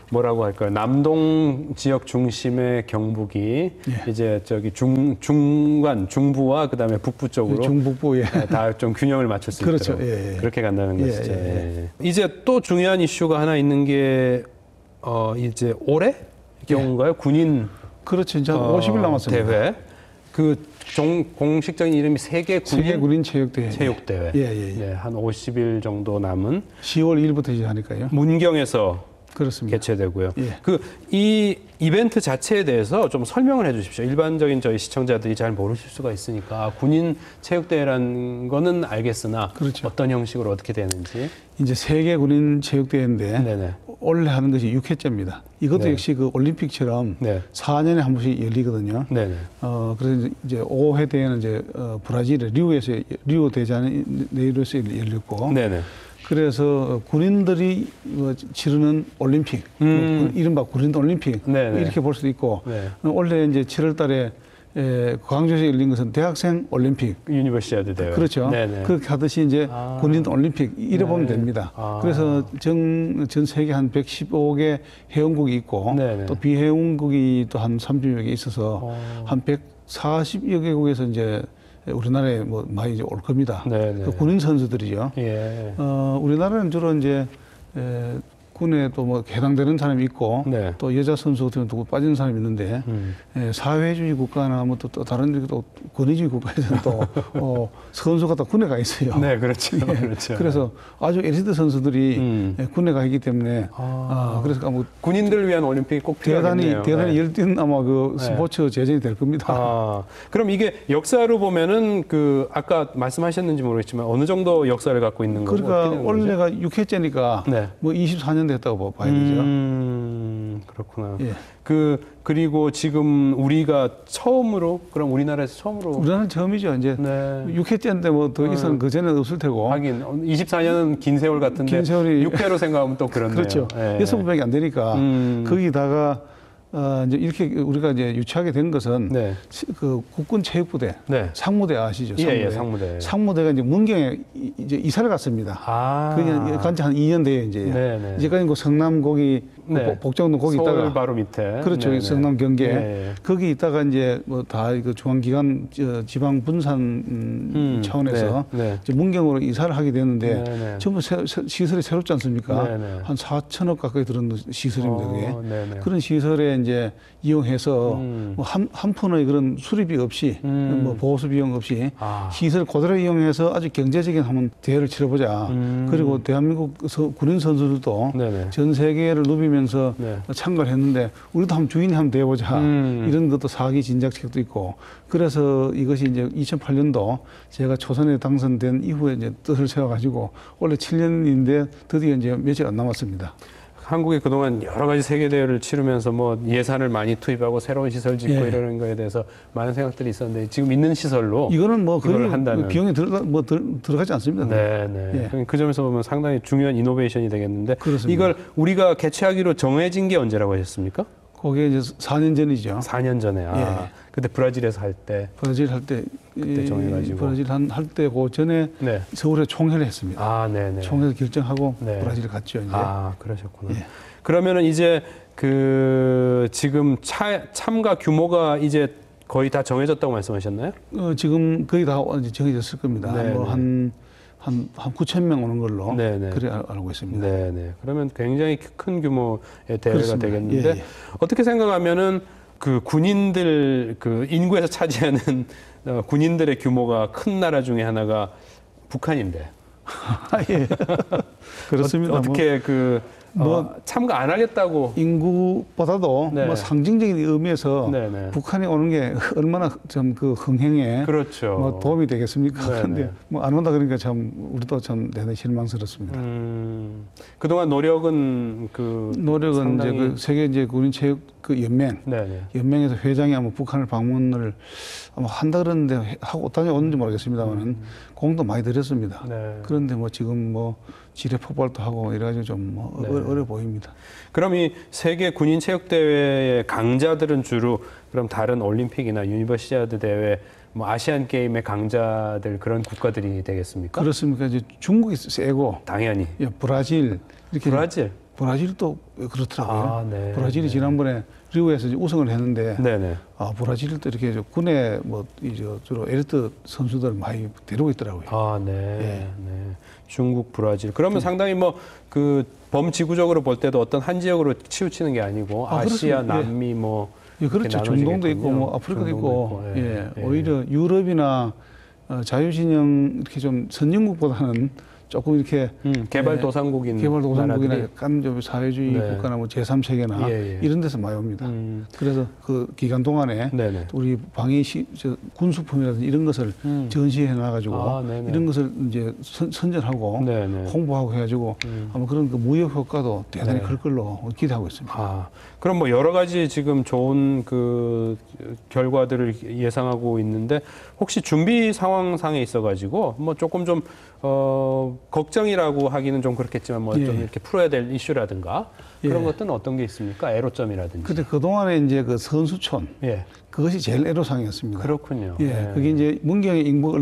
뭐라고 할까요? 남동 지역 중심의 경북이 예. 이제 저기 중간 중부와 그다음에 북부 쪽으로 중북부 예. 다 좀 균형을 맞출 수 그렇죠. 있도록 예, 예. 그렇게 간다는 예, 것이죠. 예, 예. 예. 이제 또 중요한 이슈가 하나 있는 게 이제 올해 경우인가요? 군인 그렇죠. 이제 한 50일 남았습니다. 대회. 그 공식적인 이름이 세계 군인 체육대회. 체육대회. 예, 예, 예. 네, 한 50일 정도 남은 10월 1일부터 시작하니까요. 문경에서 그렇습니다. 개최되고요. 예. 이 이벤트 자체에 대해서 좀 설명을 해주십시오. 일반적인 저희 시청자들이 잘 모르실 수가 있으니까 군인 체육대회라는 거는 알겠으나 그렇죠. 어떤 형식으로 어떻게 되는지. 이제 세계 군인 체육대회인데 네네. 원래 하는 것이 6회째입니다. 이것도 네. 역시 그 올림픽처럼 네. 4년에 한 번씩 열리거든요. 네네. 그래서 이제 5회 대회는 이제 브라질의 리우 데자네이루에서 열렸고. 네네. 그래서 군인들이 치르는 올림픽, 이른바 군인 올림픽 네네. 이렇게 볼 수도 있고 네. 원래 이제 7월달에 광주에서 열린 것은 대학생 올림픽. 유니버시아드 대회. 그렇죠. 네네. 그렇게 하듯이 이제 군인 올림픽 이래 보면 네. 됩니다. 아. 그래서 전 세계 한 115개 회원국이 있고 네네. 또 비회원국이 또 한 30여 개 있어서 한 140여 개국에서 이제 우리나라에 뭐 많이 이제 올 겁니다. 네네. 그 군인 선수들이죠. 예. 우리나라는 주로 이제 군에 또 뭐 해당되는 사람이 있고 네. 또 여자 선수 같은 경우도 빠지는 사람이 있는데 사회주의 국가나 뭐 또 다른 또 권위주의 국가에서는 또 선수가 다 군에 가 있어요. 네, 그렇죠. 예. 그렇죠. 그래서 아주 엘리트 선수들이 군에 가 있기 때문에 그래서 뭐 군인들을 위한 올림픽이 꼭 필요하겠네요. 대단히 네. 열띤 아마 그 스포츠 제정이 될 겁니다. 그럼 이게 역사로 보면은 그 아까 말씀하셨는지 모르겠지만 어느 정도 역사를 갖고 있는 거고 그러니까 원래가 6회째니까 네. 뭐 24년 됐다고 봐야 되죠. 그렇구나. 예. 그리고 지금 우리가 처음으로 그럼 우리나라에서 처음으로 우리나라는 처음이죠. 이제 네. 6회째인데 뭐 더 이상 그 전에는 없을 테고. 하긴 24년은 긴 세월 같은데 긴 세월이 6회로 생각하면 또 그렇네요. 그렇죠. 예. 6번밖에 안 되니까 거기다가 이제 이렇게 우리가 이제 유치하게 된 것은 네. 그 국군 체육부대 네. 상무대 아시죠? 예, 상무대. 상무대가 이제 문경에 이제 이사를 갔습니다. 그냥 간지 한 2년 돼요 이제. 네네. 이제까지 그 성남 거기 네. 복정동 거기 서울 있다가 바로 밑에. 그렇죠. 네네. 성남 경계 네. 거기 있다가 이제 뭐 다 그 중앙기관 지방 분산 차원에서 네. 네. 이제 문경으로 이사를 하게 됐는데 네네. 전부 시설이 새롭지 않습니까? 네네. 한 4천억 가까이 들은 시설입니다. 그게. 네네. 그런 시설에 이제 이용해서 뭐 한 푼의 그런 수리비 없이 뭐 보수 비용 없이 시설 그대로 이용해서 아주 경제적인 한번 대회를 치러보자. 그리고 대한민국 군인 선수들도 네네. 전 세계를 누비면서 네. 참가를 했는데 우리도 한번 주인이 한번 돼보자. 이런 것도 사기 진작책도 있고. 그래서 이것이 이제 2008년도 제가 초선에 당선된 이후에 이제 뜻을 세워가지고 원래 7년인데 드디어 이제 며칠 안 남았습니다. 한국이 그동안 여러 가지 세계대회를 치르면서 뭐 예산을 많이 투입하고 새로운 시설 짓고 예. 이러는 거에 대해서 많은 생각들이 있었는데 지금 있는 시설로 이거는 뭐 거의 이걸 한다면. 비용이 들어가지 않습니다. 네네. 예. 그 점에서 보면 상당히 중요한 이노베이션이 되겠는데 그렇습니다. 이걸 우리가 개최하기로 정해진 게 언제라고 하셨습니까? 그게 이제 4년 전이죠. 4년 전에. 예. 그때 브라질에서 할 때. 브라질 할 때 그때 정해가지고. 브라질 할 때 그 전에 네. 서울에 총회를 했습니다. 네네. 총회에서 결정하고 네. 브라질 갔죠. 이제. 그러셨구나. 예. 그러면은 이제 지금 참가 규모가 이제 거의 다 정해졌다고 말씀하셨나요? 지금 거의 다 이제 정해졌을 겁니다. 네네. 뭐 한 9천 명 오는 걸로 네네. 그래 알고 있습니다. 네네. 그러면 굉장히 큰 규모의 대회가 그렇습니다. 되겠는데 예, 예. 어떻게 생각하면은 그 군인들 그 인구에서 차지하는 군인들의 규모가 큰 나라 중에 하나가 북한인데. 예. 그렇습니다. 어떻게 참가 안 하겠다고 인구보다도 네. 뭐 상징적인 의미에서 네네. 북한이 오는 게 얼마나 좀 그 흥행에 그렇죠. 뭐 도움이 되겠습니까? 네네. 그런데 뭐 안 온다 그러니까 참 우리도 참 대단히 실망스럽습니다. 그동안 노력은 이제 그 세계 이제 군인 체육 그 연맹에서 회장이 아마 북한을 방문을 아마 한다 그러는데 하고 어떠냐 오는지 모르겠습니다만은 공도 많이 들였습니다. 네. 그런데 뭐 지금 뭐 지뢰 폭발도 하고 이래가지고 좀 어려 보입니다. 그럼 이 세계 군인 체육 대회의 강자들은 주로 그럼 다른 올림픽이나 유니버시아드 대회, 뭐 아시안 게임의 강자들 그런 국가들이 되겠습니까? 그렇습니까? 이제 중국이 세고 당연히. 브라질 이렇게 브라질. 브라질도 그렇더라고요. 아, 네. 브라질이 지난번에 리우에서 우승을 했는데 네네. 브라질도 이렇게 군에 이제 주로 엘리트 선수들 많이 데리고 있더라고요. 아, 네. 예. 네. 중국, 브라질. 그러면 상당히 뭐 그 범지구적으로 볼 때도 어떤 한 지역으로 치우치는 게 아니고 아시아, 그렇습니다. 예. 남미 뭐 예, 그렇죠. 이렇게 중동도 있고 나눠지겠군요. 뭐 아프리카도 있고, 예. 예. 예. 오히려 유럽이나 자유진영 이렇게 좀 선진국보다는 조금 이렇게 개발도상국인 개발도상국이나 나라들이. 약간 좀 사회주의 네. 국가나 뭐 제3세계나 예, 예. 이런 데서 많이 옵니다. 그래서 그 기간 동안에 네네. 우리 방위 군수품이라든지 이런 것을 전시해 놔가지고 아, 네네. 이런 것을 이제 선전하고 네네. 홍보하고 해가지고 아마 그런 그 무역 효과도 대단히 네. 클 걸로 기대하고 있습니다. 아, 그럼 뭐 여러 가지 지금 좋은 그 결과들을 예상하고 있는데 혹시 준비 상황상에 있어가지고 뭐 조금 좀 걱정이라고 하기는 좀 그렇겠지만 뭐 좀 예. 이렇게 풀어야 될 이슈라든가 그런 예. 것들은 어떤 게 있습니까? 애로점이라든지. 근데 그동안에 이제 그 선수촌 예, 그것이 제일 애로사항이었습니다. 그렇군요. 예, 그게 이제 문경에 인구가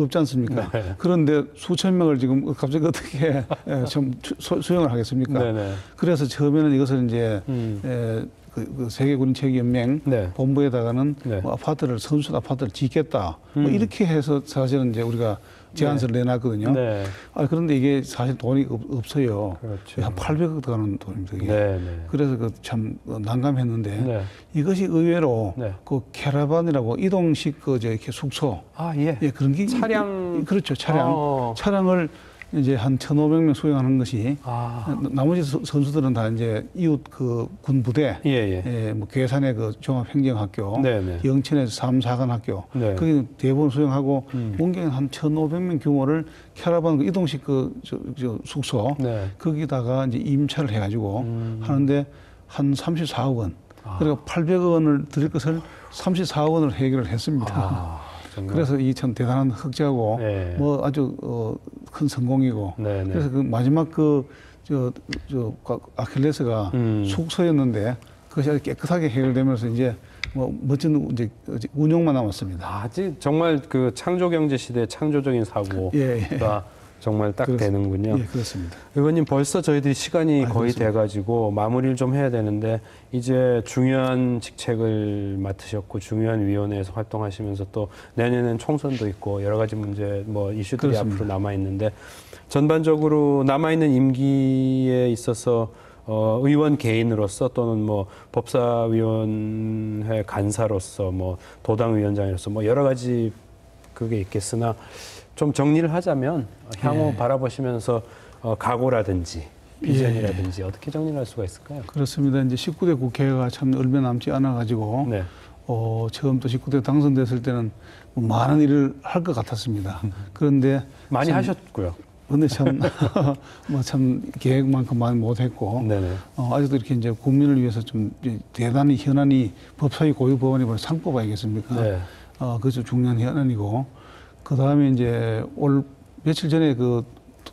없지 않습니까? 네. 그런데 수천 명을 지금 갑자기 어떻게 좀 수용을 하겠습니까? 네네. 그래서 처음에는 이것을 이제 음. 그 세계군인체육연맹 네. 본부에다가는 네. 뭐 선수 아파트를 짓겠다. 뭐 이렇게 해서 사실은 이제 우리가 제안서를 내놨거든요. 네. 그런데 이게 사실 돈이 없어요. 그렇죠. 한 800억 들어가는 돈입니다. 이게. 네네. 그래서 그 참 난감했는데 네. 이것이 의외로 네. 그 캐러반이라고 이동식 이렇게 숙소 아, 예. 예, 그런 게 차량. 그렇죠. 차량. 어. 차량을 이제 한 1,500명 수용하는 것이 아, 나머지 선수들은 다 이제 이웃 그 군부대 예, 예. 예, 뭐 괴산의 그 종합행정학교, 네네. 영천의 삼사관학교, 네. 거기 대부분 수용하고 문경에 한 1,500명 규모를 캐러반 그 이동식 저 숙소 네. 거기다가 이제 임차를 해가지고 하는데 한 34억 원. 그리고 800억 원을 드릴 것을 34억 원을 해결을 했습니다. 아, 정말. 그래서 이 참 대단한 흑자고 네. 뭐 아주 큰 성공이고 네네. 그래서 그 마지막 아킬레스가 숙소였는데 그것이 아주 깨끗하게 해결되면서 이제 뭐 멋진 이제 운영만 남았습니다. 아직 정말 그 창조 경제 시대 창조적인 사고가 예. 정말 딱 그렇습니다. 되는군요. 예, 그렇습니다. 의원님 벌써 저희들이 시간이 거의 그렇습니다. 돼가지고 마무리를 좀 해야 되는데 이제 중요한 직책을 맡으셨고 중요한 위원회에서 활동하시면서 또 내년엔 총선도 있고 여러 가지 문제 뭐 이슈들이 그렇습니다. 앞으로 남아 있는데 전반적으로 남아 있는 임기에 있어서 의원 개인으로서 또는 뭐 법사위원회 간사로서 뭐 도당위원장으로서 뭐 여러 가지 그게 있겠으나 좀 정리를 하자면 향후 바라보시면서 각오라든지 비전이라든지 어떻게 정리를 할 수가 있을까요? 그렇습니다. 이제 19대 국회가 참 얼마 남지 않아 가지고 네. 처음 또 19대 당선됐을 때는 뭐 많은 일을 할 것 같았습니다. 그런데 많이 하셨고요. 근데 참, 뭐 참 계획만큼 많이 못했고, 네네. 아직도 이렇게 이제 국민을 위해서 좀 대단히 현안이 법사위 고유법원이 바로 상법 아니겠습니까? 네. 그것이 중요한 현안이고, 그 다음에 이제 며칠 전에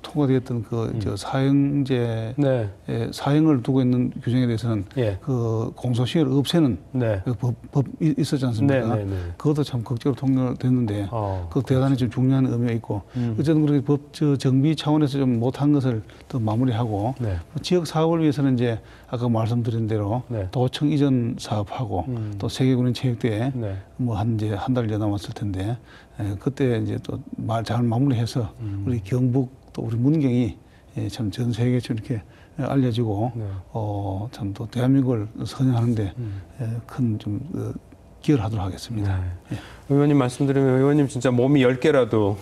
통과되었던 저 사형제 네. 사형을 두고 있는 규정에 대해서는 예. 그 공소시효를 없애는 네. 그 법 있었지 않습니까? 네, 네, 네. 그것도 참 극적으로 통과됐는데 그 대단히 좀 중요한 의미가 있고 어쨌든 그렇게 정비 차원에서 좀 못한 것을 더 마무리하고 네. 지역 사업을 위해서는 이제 아까 말씀드린 대로 네. 도청 이전 사업하고 또 세계군인 체육대회 네. 뭐 한 달 남았을 텐데 그때 이제 또 잘 마무리해서 우리 경북 또 우리 문경이 참 전 세계에 이렇게 알려지고 네. 참 또 대한민국을 선양하는데 큰 좀 기여하도록 하겠습니다. 네. 의원님 말씀드리면 의원님 진짜 몸이 10개라도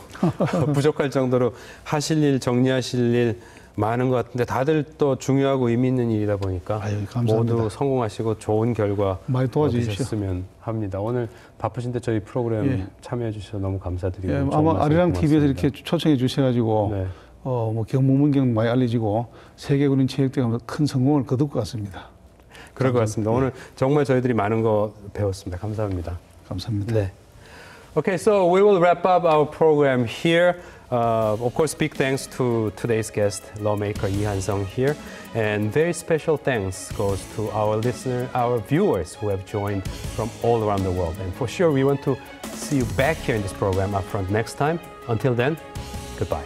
부족할 정도로 하실 일, 정리하실 일 많은 것 같은데 다들 또 중요하고 의미 있는 일이다 보니까 감사합니다. 모두 성공하시고 좋은 결과 많이 도와주십시오. 얻으셨으면 합니다. 오늘 바쁘신데 저희 프로그램 참여해 주셔서 너무 감사드리고 예, 좋은 아마 말씀 아리랑 TV에서 고맙습니다. 이렇게 초청해 주셔가지고 네. 뭐 경북문경 많이 알려지고 세계군인 체육대회 큰 성공을 거둘 것 같습니다. 그럴 것 같습니다. 오늘 정말 저희들이 많은 거 배웠습니다. 감사합니다. 감사합니다. 네. Okay, so we will wrap up our program here. Of course, big thanks to today's guest, lawmaker Lee Han-sung here, and very special thanks goes to our listener, our viewers who have joined from all around the world. And for sure, we want to see you back here in this program up front next time. Until then, goodbye.